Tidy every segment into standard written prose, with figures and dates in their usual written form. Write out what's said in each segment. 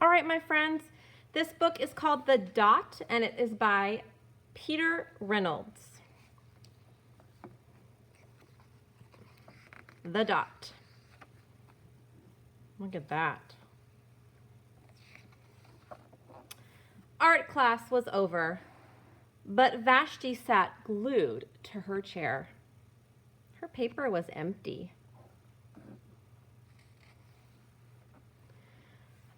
All right, my friends, this book is called The Dot, and it is by Peter Reynolds. The Dot. Look at that. Art class was over, but Vashti sat glued to her chair. Her paper was empty.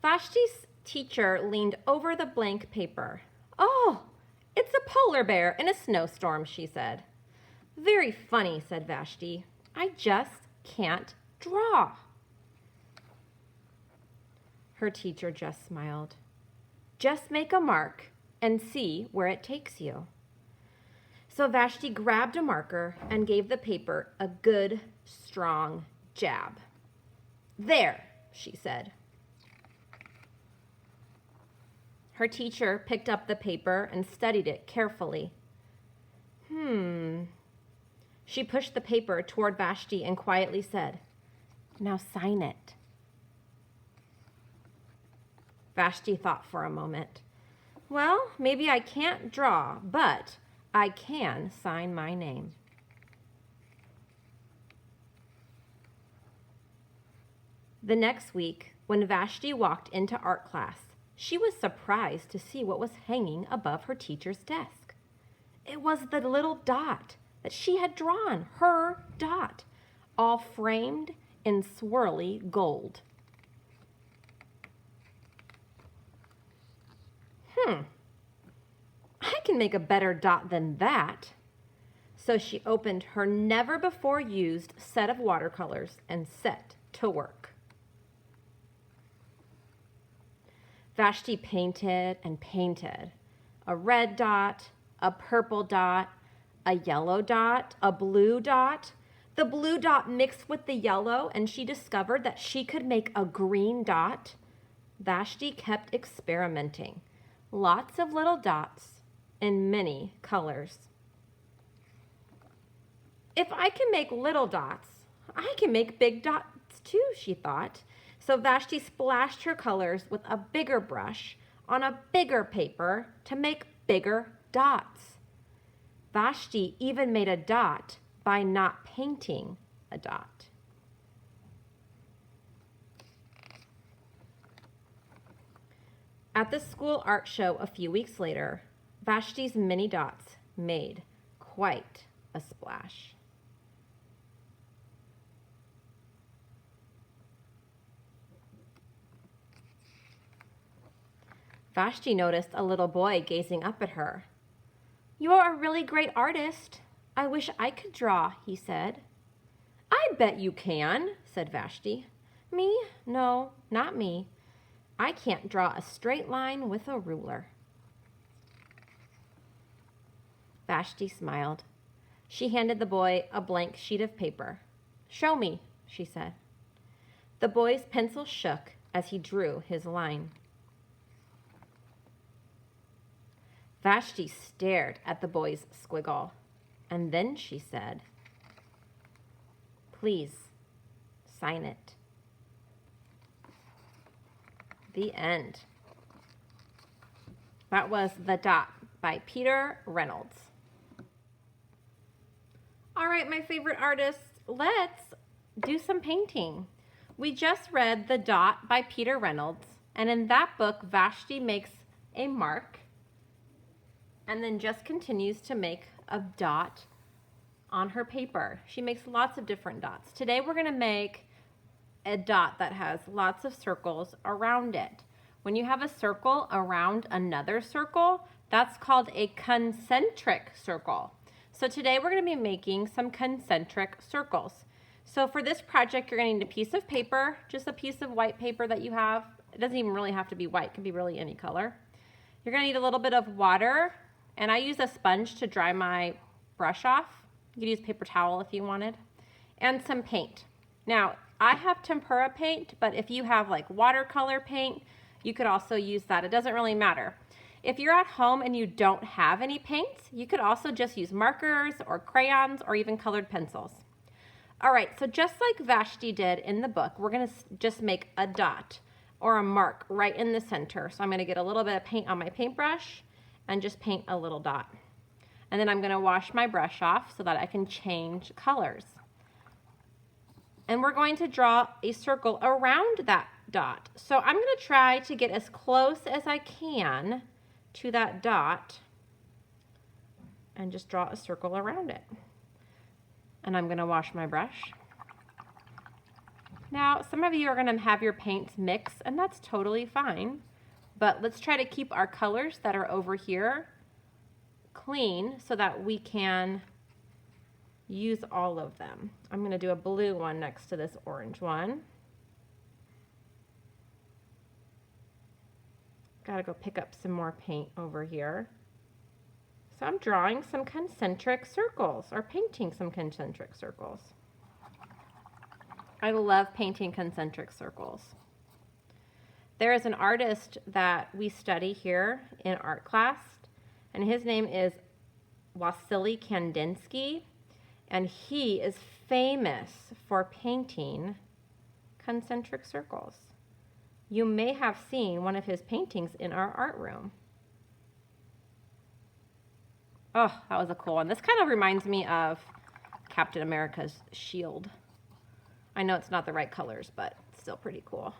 Vashti's teacher leaned over the blank paper. "Oh, it's a polar bear in a snowstorm," she said. "Very funny," said Vashti. "I just can't draw." Her teacher just smiled. "Just make a mark and see where it takes you." So Vashti grabbed a marker and gave the paper a good, strong jab. "There," she said. Her teacher picked up the paper and studied it carefully. She pushed the paper toward Vashti and quietly said, "Now sign it." Vashti thought for a moment. "Well, maybe I can't draw, but I can sign my name." The next week, when Vashti walked into art class, she was surprised to see what was hanging above her teacher's desk. It was the little dot that she had drawn, her dot, all framed in swirly gold. I can make a better dot than that. So she opened her never-before-used set of watercolors and set to work. Vashti painted and painted. A red dot, a purple dot, a yellow dot, a blue dot. The blue dot mixed with the yellow, and she discovered that she could make a green dot. Vashti kept experimenting. Lots of little dots in many colors. "If I can make little dots, I can make big dots too," she thought. So Vashti splashed her colors with a bigger brush on a bigger paper to make bigger dots. Vashti even made a dot by not painting a dot. At the school art show a few weeks later, Vashti's mini dots made quite a splash. Vashti noticed a little boy gazing up at her. "You're a really great artist. I wish I could draw," he said. "I bet you can," said Vashti. "Me? No, not me. I can't draw a straight line with a ruler." Vashti smiled. She handed the boy a blank sheet of paper. "Show me," she said. The boy's pencil shook as he drew his line. Vashti stared at the boy's squiggle, and then she said, "Please, sign it." The end. That was The Dot by Peter Reynolds. All right, my favorite artists, let's do some painting. We just read The Dot by Peter Reynolds, and in that book, Vashti makes a mark and then just continues to make a dot on her paper. She makes lots of different dots. Today we're going to make a dot that has lots of circles around it. When you have a circle around another circle, that's called a concentric circle. So today we're going to be making some concentric circles. So for this project, you're going to need a piece of paper, just a piece of white paper that you have. It doesn't even really have to be white, it can be really any color. You're going to need a little bit of water, and I use a sponge to dry my brush off. You could use paper towel if you wanted, and some paint. Now, I have tempera paint, but if you have like watercolor paint, you could also use that. It doesn't really matter. If you're at home and you don't have any paints, you could also just use markers or crayons or even colored pencils. All right, so just like Vashti did in the book, we're gonna just make a dot. or a mark right in the center. So I'm going to get a little bit of paint on my paintbrush and just paint a little dot. And then I'm going to wash my brush off so that I can change colors. And we're going to draw a circle around that dot. So I'm going to try to get as close as I can to that dot and just draw a circle around it. And I'm going to wash my brush. Now, some of you are going to have your paints mix, and that's totally fine. But let's try to keep our colors that are over here clean so that we can use all of them. I'm going to do a blue one next to this orange one. Got to go pick up some more paint over here. So I'm drawing some concentric circles, or painting some concentric circles. I love painting concentric circles. There is an artist that we study here in art class, and his name is Wassily Kandinsky, and he is famous for painting concentric circles. You may have seen one of his paintings in our art room. Oh, that was a cool one. This kind of reminds me of Captain America's shield. I know it's not the right colors, but it's still pretty cool.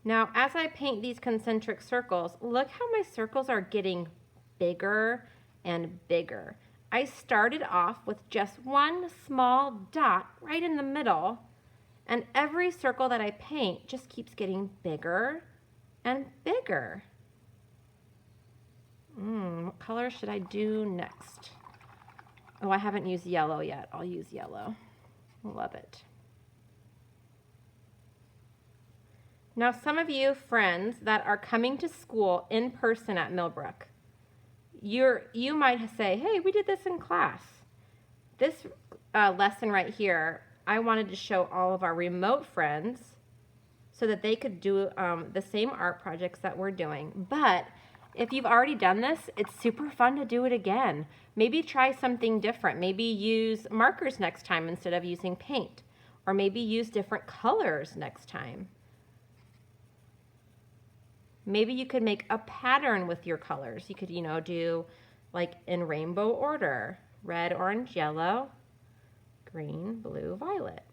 Now, as I paint these concentric circles, look how my circles are getting bigger and bigger. I started off with just one small dot right in the middle, and every circle that I paint just keeps getting bigger and bigger. What color should I do next? Oh, I haven't used yellow yet. I'll use yellow. Love it. Now, some of you friends that are coming to school in person at Millbrook, you might say, hey, we did this in class. This lesson right here, I wanted to show all of our remote friends so that they could do the same art projects that we're doing. But if you've already done this, it's super fun to do it again. Maybe try something different. Maybe use markers next time instead of using paint. Or maybe use different colors next time. Maybe you could make a pattern with your colors. You could, do like in rainbow order. Red, orange, yellow, green, blue, violet.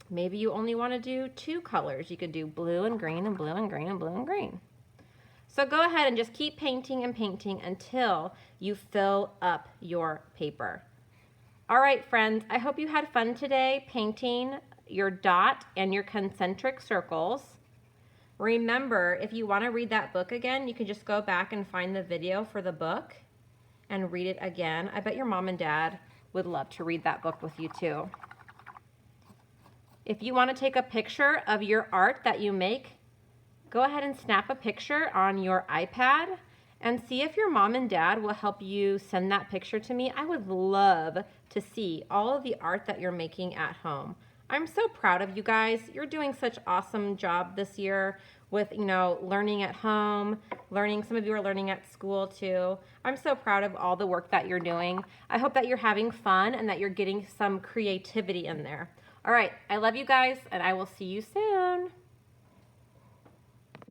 Maybe you only want to do 2 colors. You could do blue and green and blue and green and blue and green. So go ahead and just keep painting and painting until you fill up your paper. All right, friends, I hope you had fun today painting your dot and your concentric circles. Remember, if you want to read that book again, you can just go back and find the video for the book and read it again. I bet your mom and dad would love to read that book with you too. If you want to take a picture of your art that you make, go ahead and snap a picture on your iPad and see if your mom and dad will help you send that picture to me. I would love to see all of the art that you're making at home. I'm so proud of you guys. You're doing such an awesome job this year with, learning at home, some of you are learning at school too. I'm so proud of all the work that you're doing. I hope that you're having fun and that you're getting some creativity in there. All right, I love you guys, and I will see you soon.